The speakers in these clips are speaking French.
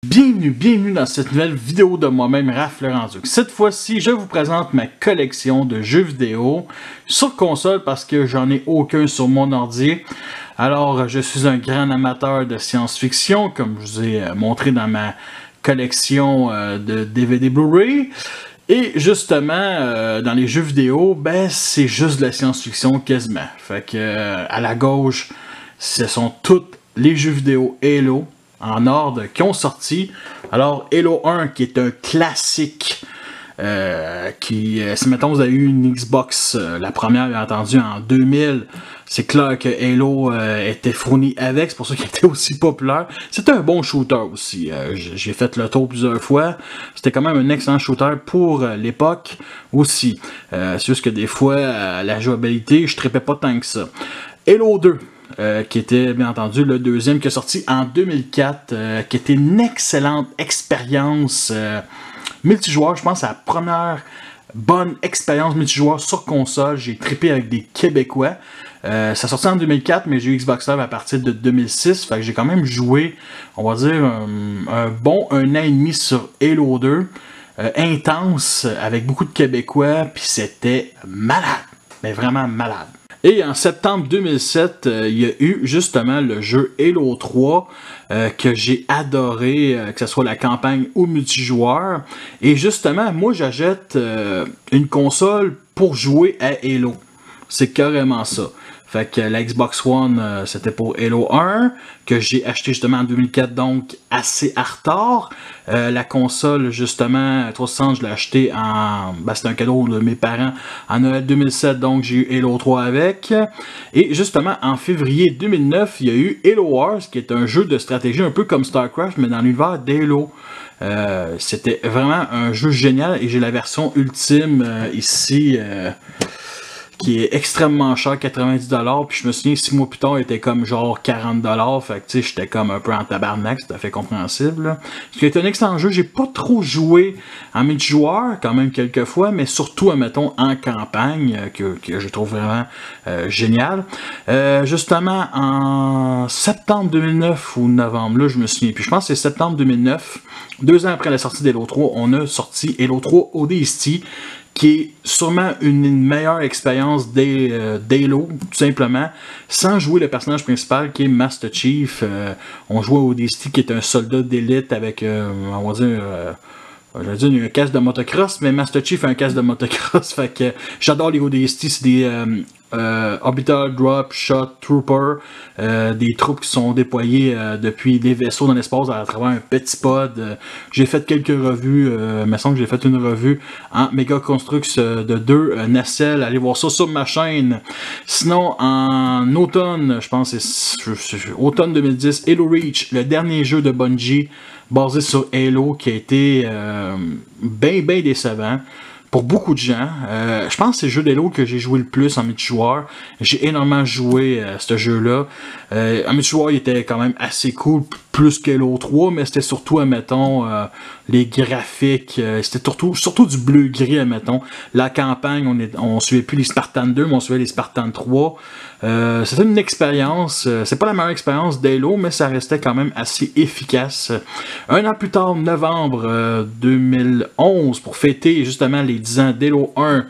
Bienvenue dans cette nouvelle vidéo de moi-même, Raph Laurent-Duc. Cette fois-ci, je vous présente ma collection de jeux vidéo sur console parce que j'en ai aucun sur mon ordi. Alors, je suis un grand amateur de science-fiction, comme je vous ai montré dans ma collection de DVD Blu-ray. Et justement, dans les jeux vidéo, ben c'est juste de la science-fiction quasiment. Fait que à la gauche, ce sont tous les jeux vidéo Halo en ordre qui ont sorti. Alors Halo 1 qui est un classique si mettons vous avez eu une Xbox, la première bien entendu en 2000, c'est clair que Halo était fourni avec, c'est pour ça qu'il était aussi populaire. C'était un bon shooter aussi, j'ai fait le tour plusieurs fois, c'était quand même un excellent shooter pour l'époque aussi. C'est juste que des fois, la jouabilité, je tripais pas tant que ça. Halo 2. Qui était bien entendu le deuxième qui est sorti en 2004, qui était une excellente expérience multijoueur. Je pense à la première bonne expérience multijoueur sur console. J'ai trippé avec des Québécois. Ça sortit en 2004, mais j'ai eu Xbox Live à partir de 2006. Fait que j'ai quand même joué, on va dire, un bon 1 an et demi sur Halo 2. Intense, avec beaucoup de Québécois, puis c'était malade. Mais vraiment malade. Et en septembre 2007, il y a eu justement le jeu Halo 3 que j'ai adoré, que ce soit la campagne ou multijoueur. Et justement, moi j'achète une console pour jouer à Halo. C'est carrément ça. Fait que la Xbox One, c'était pour Halo 1, que j'ai acheté justement en 2004, donc assez en retard. La console, justement, 360, je l'ai acheté en... Ben, c'était un cadeau de mes parents en Noël 2007, donc j'ai eu Halo 3 avec. Et justement, en février 2009, il y a eu Halo Wars, qui est un jeu de stratégie un peu comme StarCraft, mais dans l'univers d'Halo. C'était vraiment un jeu génial, et j'ai la version ultime ici... qui est extrêmement cher, 90$, puis je me souviens 6 mois plus tard, il était comme genre 40$, fait que tu sais, j'étais comme un peu en tabarnak, c'est tout à fait compréhensible, là. Ce qui est un excellent jeu, j'ai pas trop joué en multijoueur, quand même quelques fois, mais surtout, admettons, en campagne, que je trouve vraiment génial. Justement, en septembre 2009 ou novembre, là, je me souviens, puis je pense que c'est septembre 2009, 2 ans après la sortie d'Halo 3, on a sorti Halo 3 ODST, qui est sûrement une meilleure expérience d'Halo, tout simplement, sans jouer le personnage principal qui est Master Chief. On jouait au ODST qui est un soldat d'élite avec, on va dire... j'allais dire un casque de motocross, mais Master Chief a un casque de motocross, fait que j'adore les ODST, c'est des Orbital Drop Shot Trooper, des troupes qui sont déployées depuis des vaisseaux dans l'espace à travers un petit pod. J'ai fait quelques revues, il me semble que j'ai fait une revue en Mega Construx de 2 nacelles, allez voir ça sur ma chaîne. Sinon, en automne, je pense que c'est automne 2010, Halo Reach, le dernier jeu de Bungie, basé sur Halo, qui a été bien décevant pour beaucoup de gens. Je pense que c'est le jeu d'Halo que j'ai joué le plus en multijoueur. J'ai énormément joué ce jeu-là. En multijoueur, il était quand même assez cool, plus que Halo 3, mais c'était surtout, admettons, les graphiques, c'était surtout du bleu-gris, admettons. La campagne, on suivait plus les Spartans 2, mais on suivait les Spartans 3. C'était une expérience, c'est pas la meilleure expérience d'Halo, mais ça restait quand même assez efficace. Un an plus tard, novembre 2011, pour fêter justement les 10 ans d'Halo 1,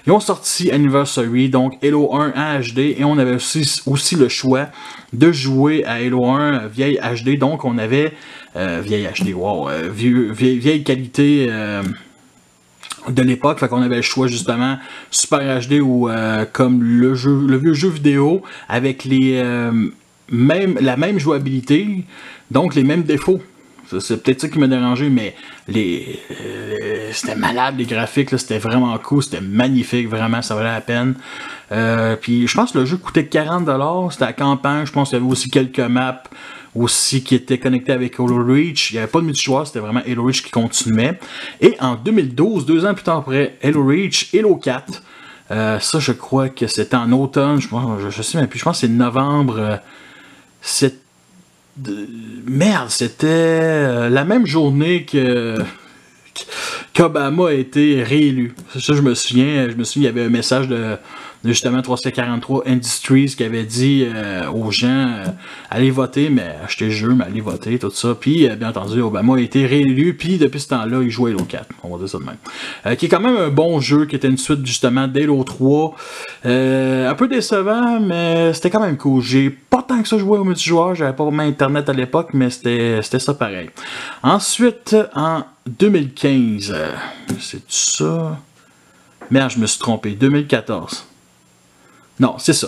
ils ont sorti Anniversary, donc Halo 1 en HD, et on avait aussi le choix de jouer à Halo 1 vieille HD, donc on avait vieille HD, wow, vieille qualité de l'époque, fait qu'on avait le choix justement Super HD ou comme le vieux jeu vidéo avec la même jouabilité, donc les mêmes défauts. C'est peut-être ça qui m'a dérangé, mais c'était malade les graphiques, c'était vraiment cool, c'était magnifique, vraiment, ça valait la peine. Puis je pense que le jeu coûtait 40$, c'était la campagne, je pense qu'il y avait aussi quelques maps aussi qui étaient connectés avec Halo Reach. Il n'y avait pas de multijoueur, c'était vraiment Halo Reach qui continuait. Et en 2012, 2 ans plus tard après Halo Reach, Halo 4, ça je crois que c'était en automne, je sais même plus, je pense que c'est novembre, merde, c'était la même journée qu'Obama a été réélu. Ça, je me souviens, il y avait un message justement 343 Industries qui avait dit aux gens allez voter, mais achetez le jeu, mais allez voter, tout ça. Puis, bien entendu, Obama a été réélu, puis depuis ce temps-là, il joue Halo 4, on va dire ça de même. Qui est quand même un bon jeu, qui était une suite justement d'Halo 3. Un peu décevant, mais c'était quand même cool. J'ai pas tant que ça joué au multijoueur, j'avais pas vraiment internet à l'époque, mais c'était ça pareil. Ensuite, en 2015, c'est ça? Merde, je me suis trompé, 2014. Non, c'est ça.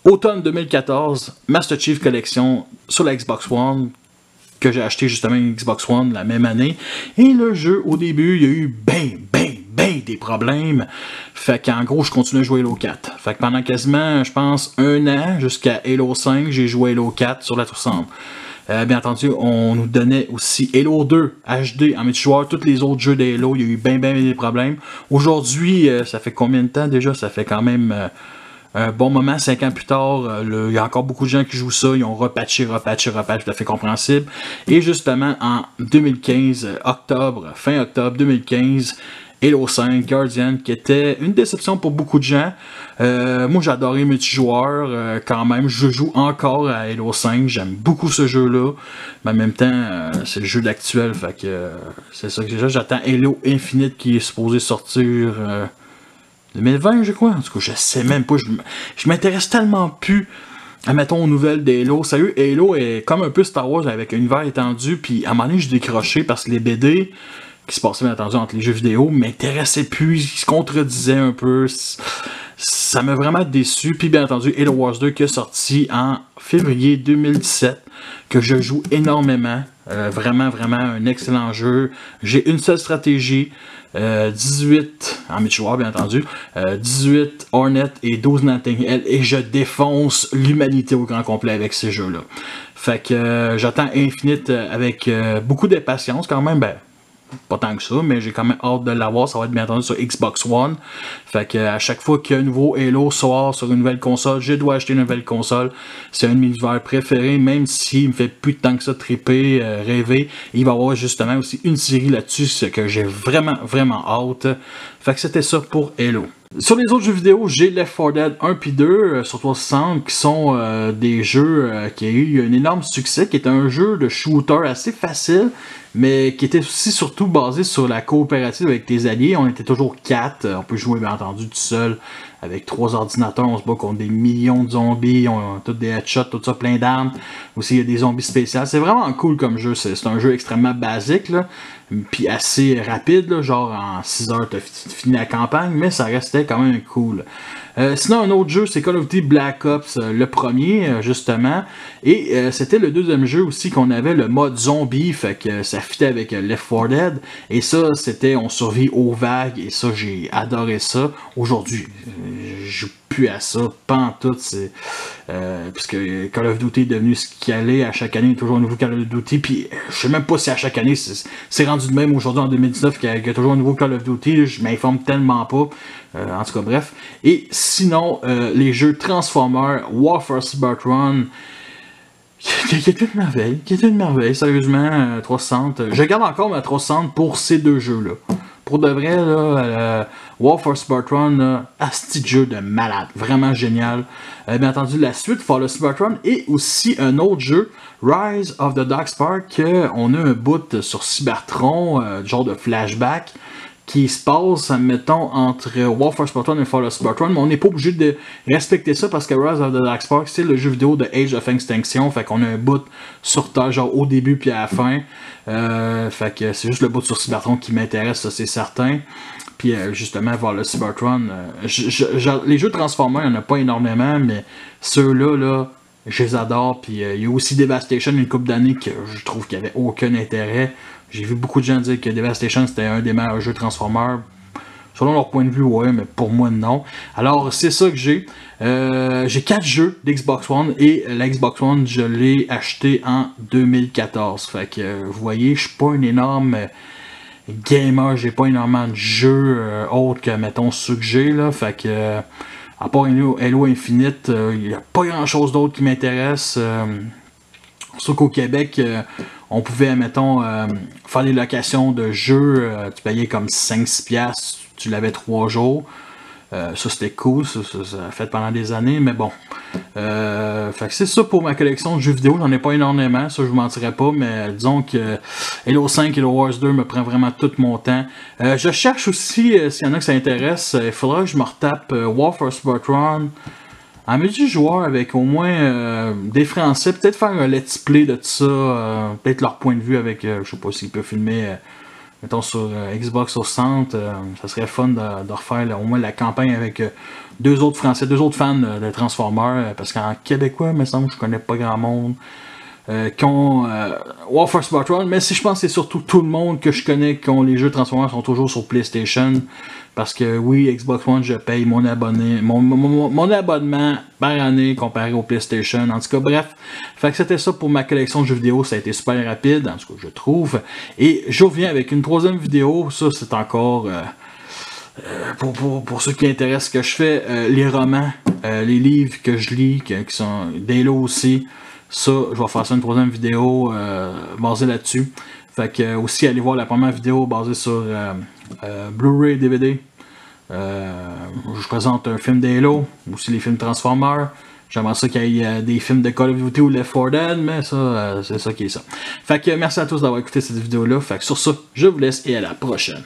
Automne 2014, Master Chief Collection sur la Xbox One, que j'ai acheté justement une Xbox One la même année. Et le jeu, au début, il y a eu ben des problèmes. Fait qu'en gros, je continue à jouer Halo 4. Fait que pendant quasiment, je pense, un an, jusqu'à Halo 5, j'ai joué Halo 4 sur la 360. Bien entendu, on nous donnait aussi Halo 2 HD en multijoueur. Tous les autres jeux d'Halo, il y a eu ben des problèmes. Aujourd'hui, ça fait combien de temps déjà? Ça fait quand même un bon moment, 5 ans plus tard. Il y a encore beaucoup de gens qui jouent ça. Ils ont repatché, tout à fait compréhensible. Et justement, en 2015, fin octobre 2015, Halo 5 Guardian, qui était une déception pour beaucoup de gens. Moi, j'ai adoré multijoueur quand même. Je joue encore à Halo 5. J'aime beaucoup ce jeu-là. Mais en même temps, c'est le jeu d'actuel. Fait que c'est ça que j'ai. J'attends Halo Infinite qui est supposé sortir 2020, je crois. En tout cas, je sais même pas. Je m'intéresse tellement plus mettons aux nouvelles d'Halo. Sérieux, Halo est comme un peu Star Wars avec un univers étendu. Puis à un moment donné, j'ai décroché parce que les BD qui se passaient bien entendu entre les jeux vidéo m'intéressaient plus, ils se contredisaient un peu, ça m'a vraiment déçu. Puis bien entendu Halo Wars 2 qui est sorti en février 2017, que je joue énormément, vraiment un excellent jeu. J'ai une seule stratégie, 18 en multijoueur bien entendu, 18 Hornet et 12 Nightingale, et je défonce l'humanité au grand complet avec ces jeux là. Fait que j'attends Infinite avec beaucoup d'impatience quand même. Pas tant que ça, mais j'ai quand même hâte de l'avoir. Ça va être bien entendu sur Xbox One. Fait que à chaque fois qu'il y a un nouveau Halo sort sur une nouvelle console, je dois acheter une nouvelle console. C'est un de mes univers préférés, même s'il me fait plus de temps que ça triper, rêver. Il va y avoir justement aussi une série là-dessus, ce que j'ai vraiment hâte. Fait que c'était ça pour Halo. Sur les autres jeux vidéo, j'ai Left 4 Dead 1 puis 2 sur 360 qui sont des jeux qui a eu un énorme succès, qui est un jeu de shooter assez facile, mais qui était aussi surtout basé sur la coopérative avec tes alliés. On était toujours 4, on peut jouer bien entendu tout seul avec 3 ordinateurs, on se bat contre des millions de zombies, on a tous des headshots, tout ça, plein d'armes. Aussi il y a des zombies spéciaux. C'est vraiment cool comme jeu, c'est un jeu extrêmement basique, là, puis assez rapide, là, genre en 6 heures tu fini la campagne, mais ça restait quand même cool. Sinon un autre jeu c'est Call of Duty Black Ops, le premier justement, et c'était le deuxième jeu aussi qu'on avait le mode zombie, fait que ça fitait avec Left 4 Dead, et ça c'était on survit aux vagues, et ça j'ai adoré ça. Aujourd'hui je joue plus à ça, pas en tout, puisque Call of Duty est devenu ce qu'il allait, à chaque année il y a toujours un nouveau Call of Duty, puis je sais même pas si à chaque année c'est rendu de même aujourd'hui en 2019 qu'il y a toujours un nouveau Call of Duty, je m'informe tellement pas, en tout cas bref. Et sinon les jeux Transformers, War for Cybertron, qui est une merveille, sérieusement, 360, je garde encore ma 360 pour ces deux jeux là. Pour de vrai, là, War for Cybertron, asti de jeu de malade, vraiment génial. Bien entendu, la suite, Fall of Cybertron, et aussi un autre jeu, Rise of the Dark Spark, on a un bout sur Cybertron, genre de flashback, qui se passe, mettons, entre War for Cybertron et Fall of Cybertron, mais on n'est pas obligé de respecter ça parce que Rise of the Dark Spark, c'est le jeu vidéo de Age of Extinction, fait qu'on a un bout sur Terre, genre au début puis à la fin. Fait que c'est juste le bout sur Cybertron qui m'intéresse, ça c'est certain. Puis justement, voir le Cybertron, les jeux Transformers, il n'y en a pas énormément, mais ceux-là, là, je les adore. Puis il y a aussi Devastation, une couple d'années que je trouve qu'il n'y avait aucun intérêt. J'ai vu beaucoup de gens dire que Devastation c'était un des meilleurs jeux Transformers. Selon leur point de vue, ouais, mais pour moi, non. Alors, c'est ça que j'ai. J'ai 4 jeux d'Xbox One et la Xbox One, je l'ai acheté en 2014. Fait que, vous voyez, je suis pas un énorme gamer, j'ai pas énormément de jeux autres que, mettons, ceux que j'ai, là. Fait que, à part Halo Infinite, il n'y a pas grand chose d'autre qui m'intéresse. Sauf qu'au Québec, on pouvait, mettons, faire des locations de jeux, tu payais comme 5-6$, tu l'avais 3 jours. Ça c'était cool, ça a fait pendant des années, mais bon. Fait que c'est ça pour ma collection de jeux vidéo, j'en ai pas énormément, ça je vous mentirais pas, mais disons que Halo 5 et Halo Wars 2 me prend vraiment tout mon temps. Je cherche aussi, s'il y en a que ça intéresse, il faudra que je me retape War for Spartan en multijoueur avec au moins des Français, peut-être faire un let's play de tout ça, peut-être leur point de vue avec, je sais pas s'ils peuvent filmer, mettons sur Xbox au centre, ça serait fun de refaire au moins la campagne avec deux autres Français, deux autres fans de Transformers, parce qu'en québécois, il me semble que je connais pas grand monde. Qui ont War for Spartan, mais si je pense que c'est surtout tout le monde que je connais qui ont les jeux Transformers sont toujours sur PlayStation, parce que oui, Xbox One, je paye mon abonnement par année comparé au PlayStation, en tout cas bref, fait que c'était ça pour ma collection de jeux vidéo, ça a été super rapide, en tout cas je trouve, et je reviens avec une troisième vidéo, ça c'est encore... pour ceux qui intéressent ce que je fais, les romans, les livres que je lis, qui sont d'Halo aussi, ça, je vais faire ça une troisième vidéo basée là-dessus. Fait que aussi, allez voir la première vidéo basée sur Blu-ray DVD. Je présente un film d'Halo, aussi les films Transformers. J'aimerais ça qu'il y ait des films de Call of Duty ou Left 4 Dead, mais ça, c'est ça qui est ça. Fait que merci à tous d'avoir écouté cette vidéo-là. Fait que sur ça, je vous laisse et à la prochaine.